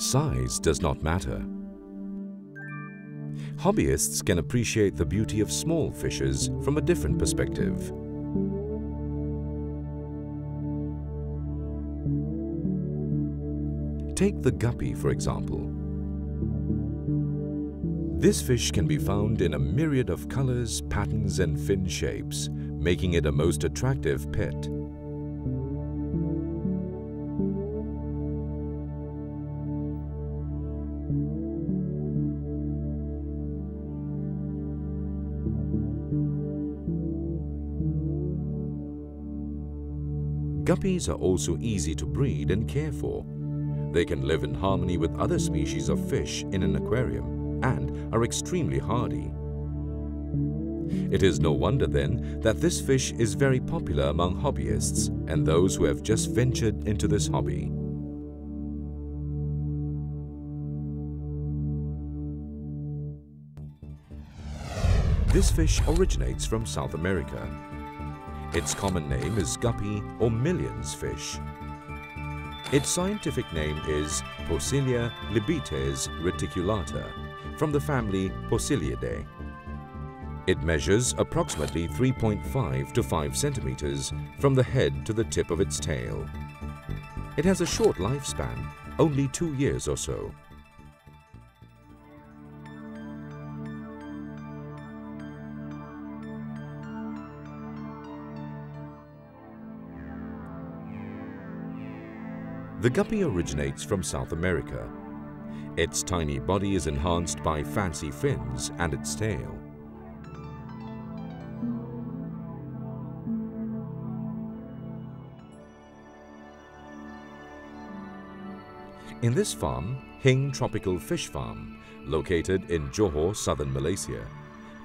Size does not matter. Hobbyists can appreciate the beauty of small fishes from a different perspective. Take the guppy, for example. This fish can be found in a myriad of colors, patterns, and fin shapes, making it a most attractive pet. Guppies are also easy to breed and care for. They can live in harmony with other species of fish in an aquarium and are extremely hardy. It is no wonder then that this fish is very popular among hobbyists and those who have just ventured into this hobby. This fish originates from South America. Its common name is guppy or millions fish. Its scientific name is Posilia libites reticulata, from the family Posilidae. It measures approximately 3.5 to 5 centimeters from the head to the tip of its tail. It has a short lifespan, only 2 years or so. The guppy originates from South America. Its tiny body is enhanced by fancy fins and its tail. In this farm, Hing Tropical Fish Farm, located in Johor, southern Malaysia,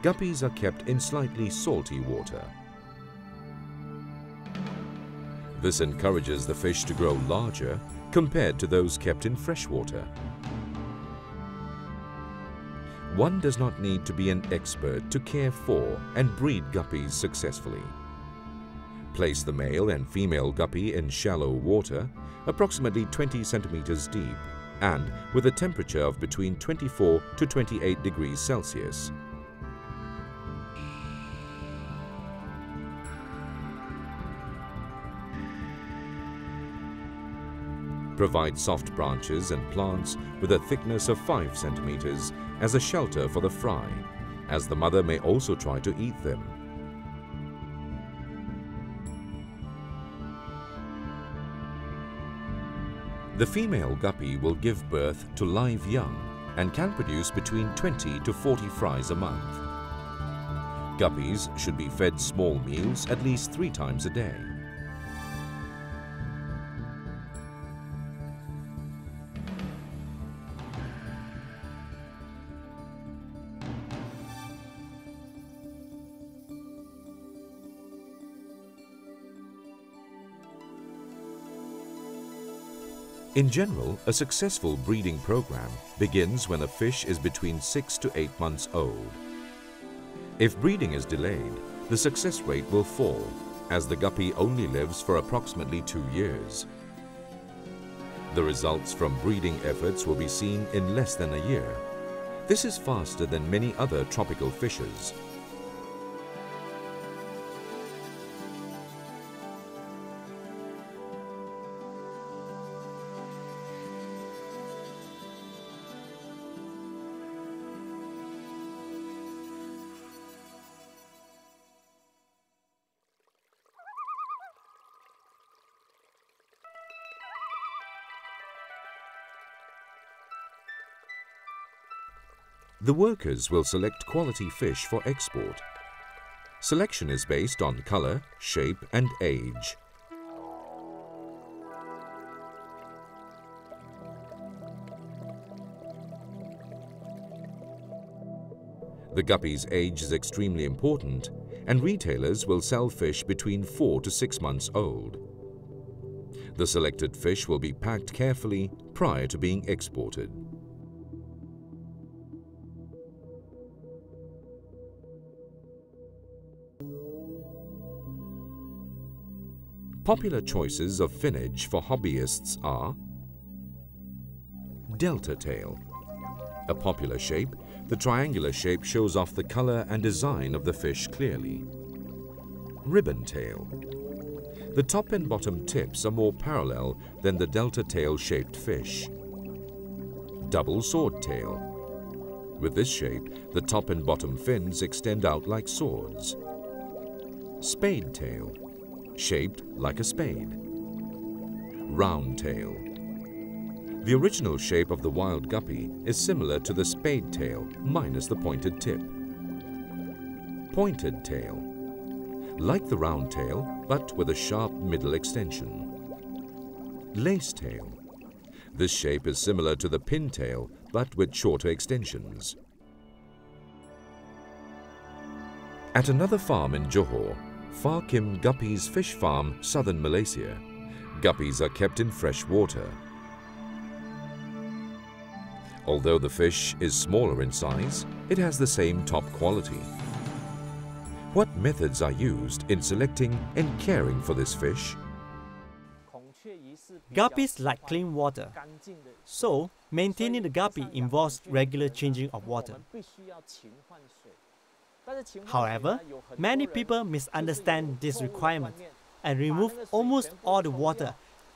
guppies are kept in slightly salty water. This encourages the fish to grow larger compared to those kept in fresh water. One does not need to be an expert to care for and breed guppies successfully. Place the male and female guppy in shallow water, approximately 20 centimeters deep, and with a temperature of between 24 to 28 degrees Celsius. Provide soft branches and plants with a thickness of 5 centimeters as a shelter for the fry, as the mother may also try to eat them. The female guppy will give birth to live young and can produce between 20 to 40 fries a month. Guppies should be fed small meals at least 3 times a day. In general, a successful breeding program begins when a fish is between 6 to 8 months old. If breeding is delayed, the success rate will fall, as the guppy only lives for approximately 2 years. The results from breeding efforts will be seen in less than a year. This is faster than many other tropical fishes. The workers will select quality fish for export. Selection is based on color, shape, and age. The guppy's age is extremely important, and retailers will sell fish between 4 to 6 months old. The selected fish will be packed carefully prior to being exported. Popular choices of finnage for hobbyists are Delta tail. A popular shape, the triangular shape shows off the color and design of the fish clearly. Ribbon tail. The top and bottom tips are more parallel than the delta tail-shaped fish. Double sword tail. With this shape, the top and bottom fins extend out like swords. Spade tail, shaped like a spade. Round tail. The original shape of the wild guppy is similar to the spade tail, minus the pointed tip. Pointed tail. Like the round tail, but with a sharp middle extension. Lace tail. This shape is similar to the pintail, but with shorter extensions. At another farm in Johor, Far Kim Guppies Fish Farm, southern Malaysia, guppies are kept in fresh water. Although the fish is smaller in size, it has the same top quality. What methods are used in selecting and caring for this fish? Guppies like clean water, so maintaining the guppy involves regular changing of water. However, many people misunderstand this requirement and remove almost all the water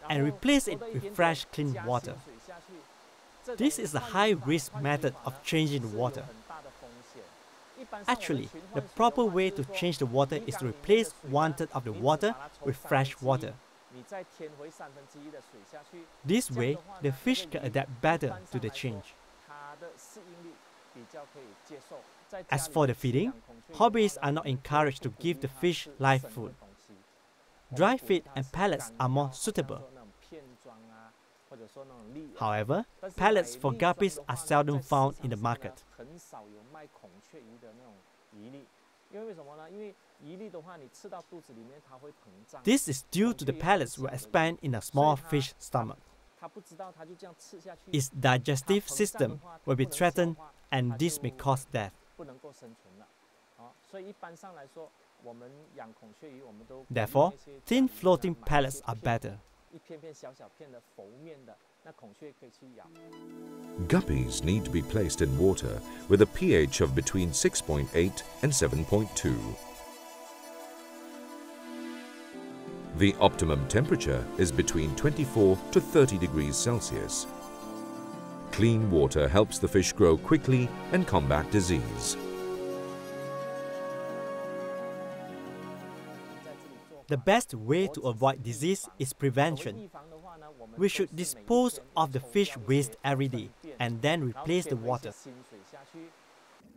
and replace it with fresh, clean water. This is a high-risk method of changing the water. Actually, the proper way to change the water is to replace 1/3 of the water with fresh water. This way, the fish can adapt better to the change. As for the feeding, hobbyists are not encouraged to give the fish live food. Dry feed and pellets are more suitable. However, pellets for guppies are seldom found in the market. This is due to the pellets will expand in a small fish stomach. Its digestive system will be threatened and this may cause death. Therefore, thin floating pellets are better. Guppies need to be placed in water with a pH of between 6.8 and 7.2. The optimum temperature is between 24 to 30 degrees Celsius. Clean water helps the fish grow quickly and combat disease. The best way to avoid disease is prevention. We should dispose of the fish waste every day and then replace the water.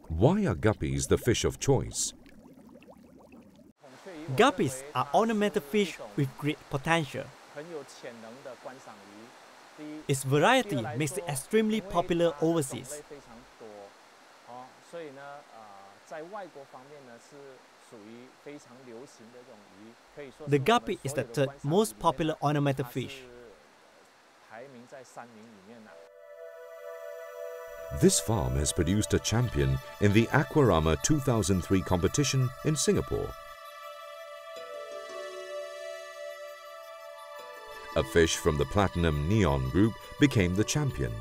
Why are guppies the fish of choice? Guppies are ornamental fish with great potential. Its variety makes it extremely popular overseas. The guppy is the third most popular ornamental fish. This farm has produced a champion in the Aquarama 2003 competition in Singapore. A fish from the Platinum Neon group became the champion.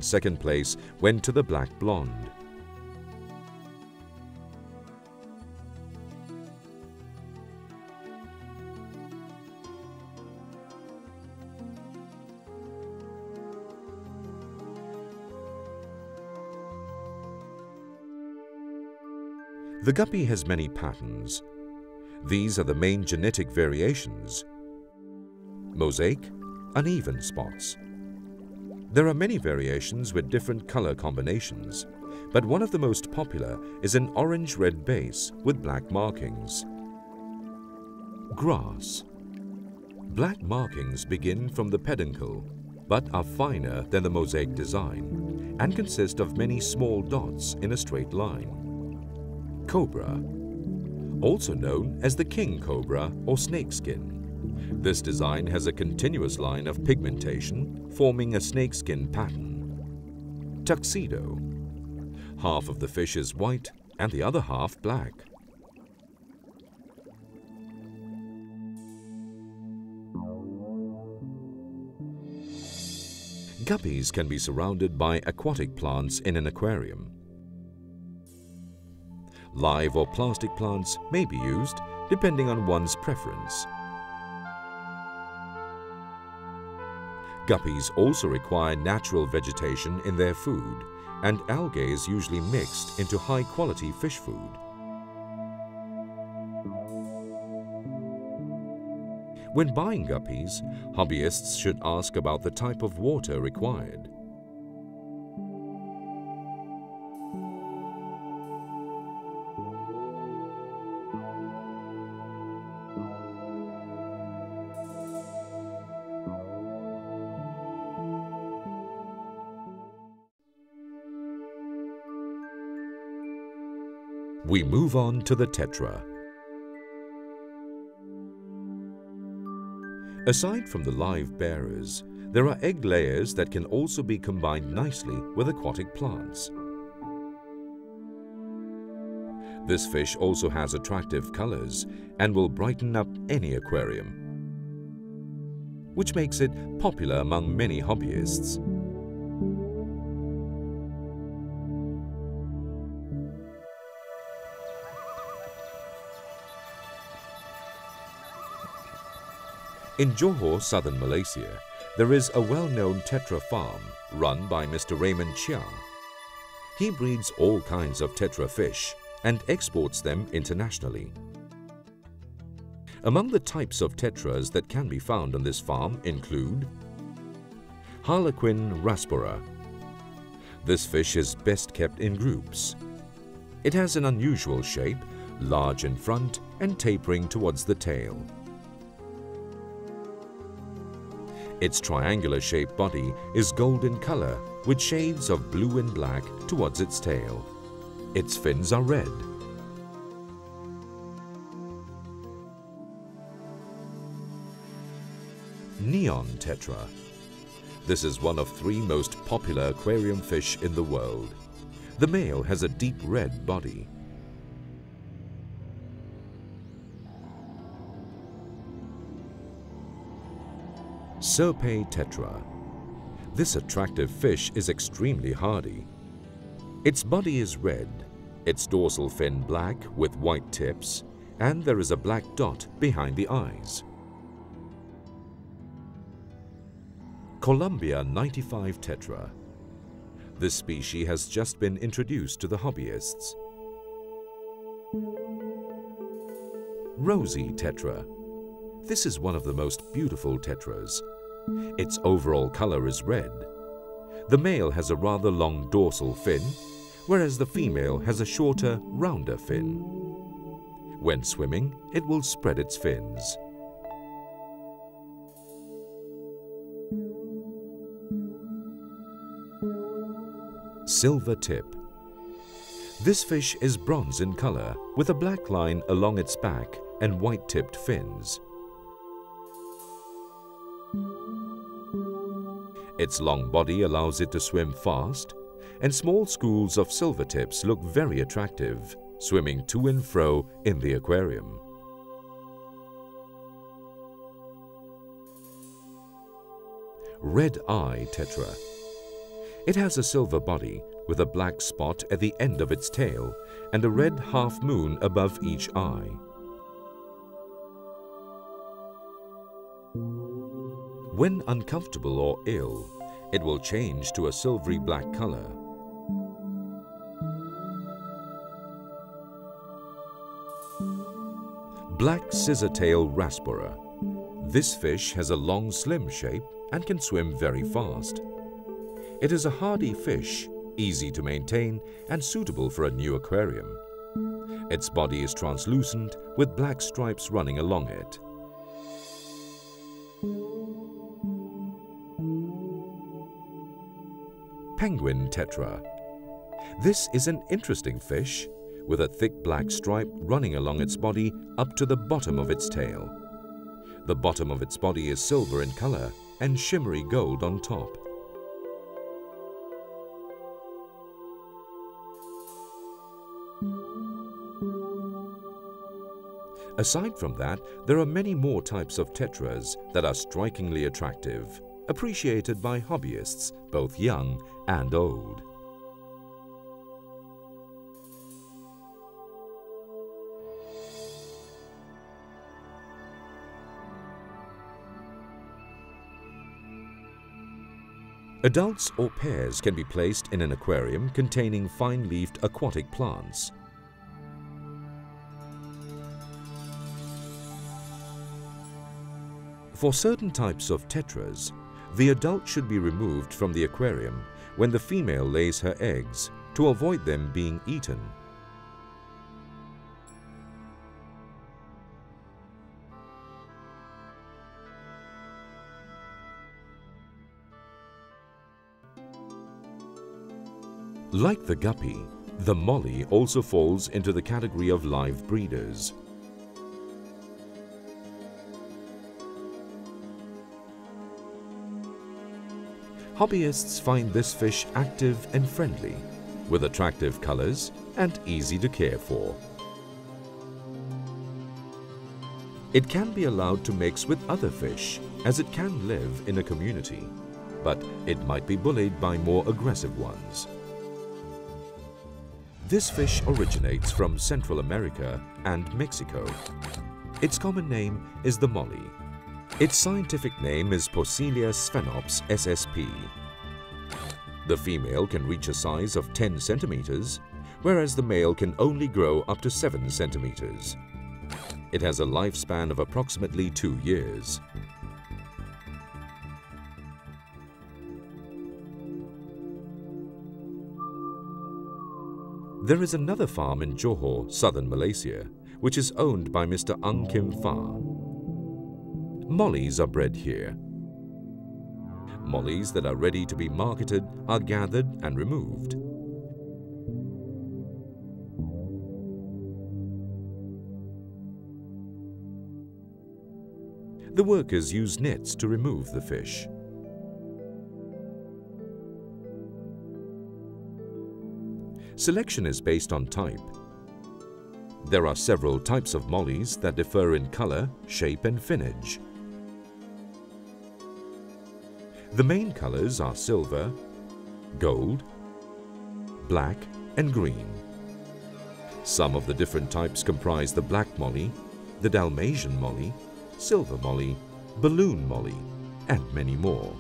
Second place went to the Black Blonde. The guppy has many patterns. These are the main genetic variations: mosaic, uneven spots. There are many variations with different color combinations, but one of the most popular is an orange-red base with black markings. Grass. Black markings begin from the peduncle, but are finer than the mosaic design and consist of many small dots in a straight line. Cobra, also known as the king cobra or snakeskin. This design has a continuous line of pigmentation, forming a snakeskin pattern. Tuxedo. Half of the fish is white and the other half black. Guppies can be surrounded by aquatic plants in an aquarium. Live or plastic plants may be used depending on one's preference. Guppies also require natural vegetation in their food, and algae is usually mixed into high-quality fish food. When buying guppies, hobbyists should ask about the type of water required. We move on to the tetra. Aside from the live bearers, there are egg layers that can also be combined nicely with aquatic plants. This fish also has attractive colors and will brighten up any aquarium, which makes it popular among many hobbyists. In Johor, southern Malaysia, there is a well-known tetra farm run by Mr. Raymond Chia. He breeds all kinds of tetra fish and exports them internationally. Among the types of tetras that can be found on this farm include Harlequin raspora. This fish is best kept in groups. It has an unusual shape, large in front and tapering towards the tail. Its triangular-shaped body is golden color with shades of blue and black towards its tail. Its fins are red. Neon tetra. This is one of 3 most popular aquarium fish in the world. The male has a deep red body. Serpei tetra. This attractive fish is extremely hardy. Its body is red, its dorsal fin black with white tips, and there is a black dot behind the eyes. Columbia 95 tetra. This species has just been introduced to the hobbyists. Rosy tetra. This is one of the most beautiful tetras. Its overall color is red. The male has a rather long dorsal fin, whereas the female has a shorter, rounder fin. When swimming, it will spread its fins. Silver tip. This fish is bronze in color with a black line along its back and white-tipped fins. Its long body allows it to swim fast, and small schools of silvertips look very attractive, swimming to and fro in the aquarium. Red eye tetra. It has a silver body with a black spot at the end of its tail and a red half moon above each eye. When uncomfortable or ill, it will change to a silvery black color. Black scissortail raspora. This fish has a long, slim shape and can swim very fast. It is a hardy fish, easy to maintain and suitable for a new aquarium. Its body is translucent with black stripes running along it. Penguin tetra. This is an interesting fish with a thick black stripe running along its body up to the bottom of its tail. The bottom of its body is silver in color and shimmery gold on top. Aside from that, there are many more types of tetras that are strikingly attractive, appreciated by hobbyists, both young and old. Adults or pairs can be placed in an aquarium containing fine-leafed aquatic plants. For certain types of tetras, the adult should be removed from the aquarium when the female lays her eggs to avoid them being eaten. Like the guppy, the molly also falls into the category of live breeders. Hobbyists find this fish active and friendly, with attractive colors and easy to care for. It can be allowed to mix with other fish, as it can live in a community, but it might be bullied by more aggressive ones. This fish originates from Central America and Mexico. Its common name is the molly. Its scientific name is Poecilia sphenops ssp. The female can reach a size of 10 centimeters, whereas the male can only grow up to 7 centimeters. It has a lifespan of approximately 2 years. There is another farm in Johor, southern Malaysia, which is owned by Mr. Ang Kim Fa. Mollies are bred here. Mollies that are ready to be marketed are gathered and removed. The workers use nets to remove the fish. Selection is based on type. There are several types of mollies that differ in color, shape and finnage. The main colors are silver, gold, black and green. Some of the different types comprise the black molly, the Dalmatian molly, silver molly, balloon molly and many more.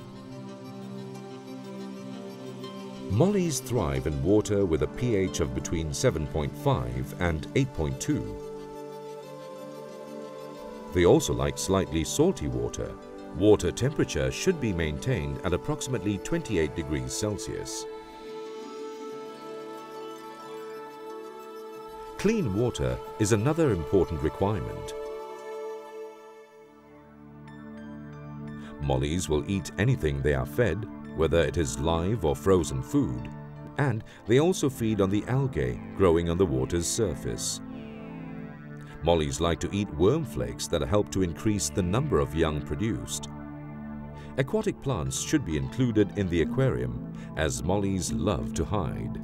Mollies thrive in water with a pH of between 7.5 and 8.2. They also like slightly salty water. Water temperature should be maintained at approximately 28 degrees Celsius. Clean water is another important requirement. Mollies will eat anything they are fed, whether it is live or frozen food, and they also feed on the algae growing on the water's surface. Mollies like to eat worm flakes that help to increase the number of young produced. Aquatic plants should be included in the aquarium, as mollies love to hide.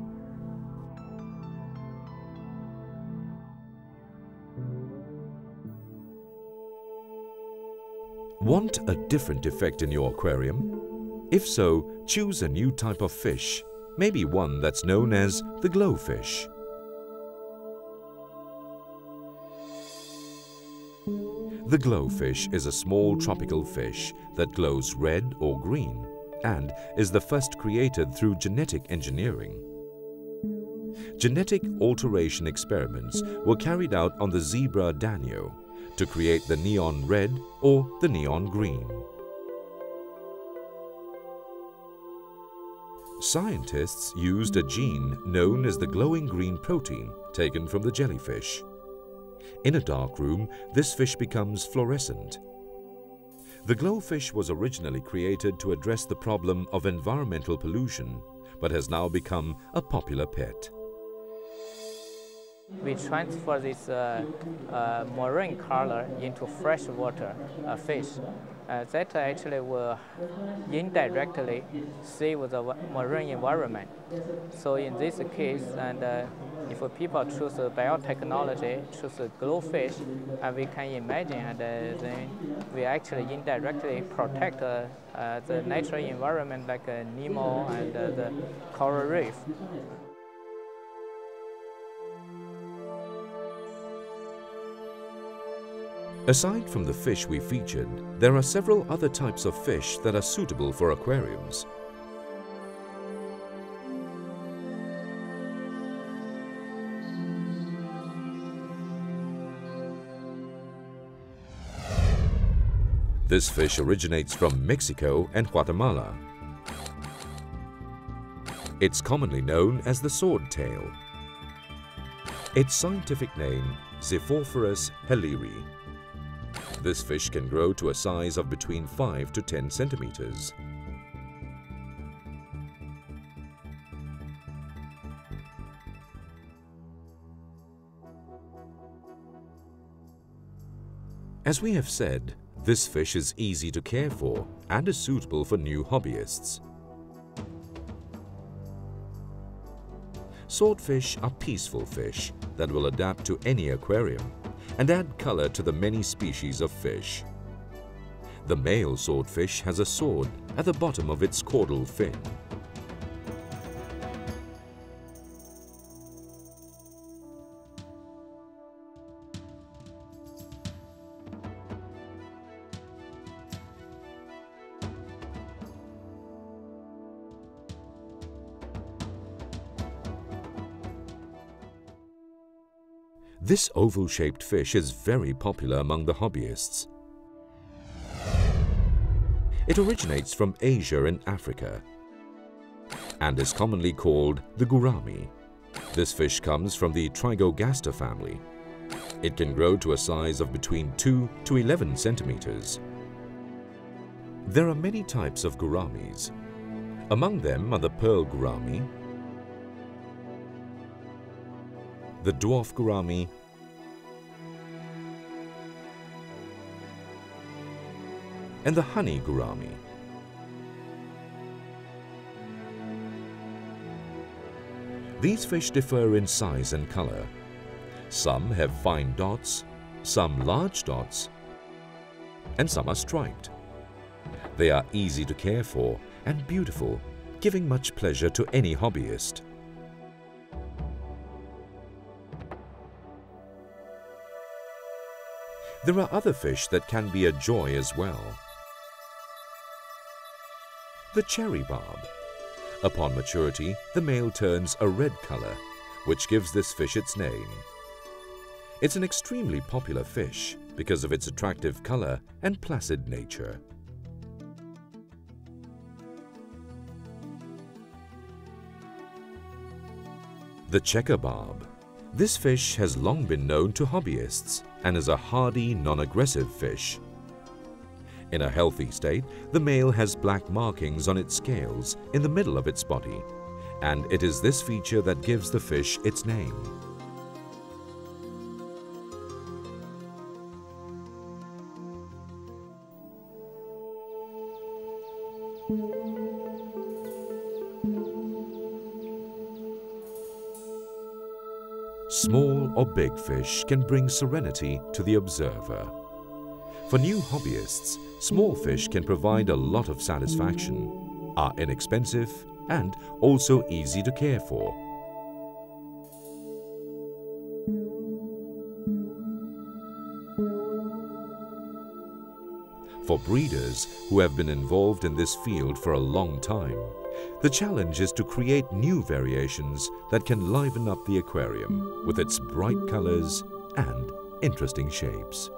Want a different effect in your aquarium? If so, choose a new type of fish, maybe one that's known as the glowfish. The glowfish is a small tropical fish that glows red or green and is the first created through genetic engineering. Genetic alteration experiments were carried out on the zebra danio to create the neon red or the neon green. Scientists used a gene known as the glowing green protein taken from the jellyfish. In a dark room, this fish becomes fluorescent. The glowfish was originally created to address the problem of environmental pollution, but has now become a popular pet. We transfer this marine color into freshwater fish. that actually will indirectly save the marine environment. So in this case, and if people choose biotechnology, choose glowfish, we can imagine, and then we actually indirectly protect the natural environment like Nemo and the coral reef. Aside from the fish we featured, there are several other types of fish that are suitable for aquariums. This fish originates from Mexico and Guatemala. It's commonly known as the swordtail. Its scientific name, Xiphophorus helleri. This fish can grow to a size of between 5 to 10 centimeters. As we have said, this fish is easy to care for and is suitable for new hobbyists. Swordfish are peaceful fish that will adapt to any aquarium and add color to the many species of fish. The male swordfish has a sword at the bottom of its caudal fin. This oval-shaped fish is very popular among the hobbyists. It originates from Asia and Africa and is commonly called the gourami. This fish comes from the Trigogaster family. It can grow to a size of between 2 to 11 centimeters. There are many types of gouramis. Among them are the pearl gourami, the dwarf gourami, and the honey gourami. These fish differ in size and color. Some have fine dots, some large dots, and some are striped. They are easy to care for and beautiful, giving much pleasure to any hobbyist. There are other fish that can be a joy as well. The cherry barb. Upon maturity, the male turns a red color, which gives this fish its name. It's an extremely popular fish because of its attractive color and placid nature. The checker barb. This fish has long been known to hobbyists and is a hardy, non-aggressive fish. In a healthy state, the male has black markings on its scales in the middle of its body, and it is this feature that gives the fish its name. Small or big fish can bring serenity to the observer. For new hobbyists, small fish can provide a lot of satisfaction, are inexpensive, and also easy to care for. For breeders who have been involved in this field for a long time, the challenge is to create new variations that can liven up the aquarium with its bright colors and interesting shapes.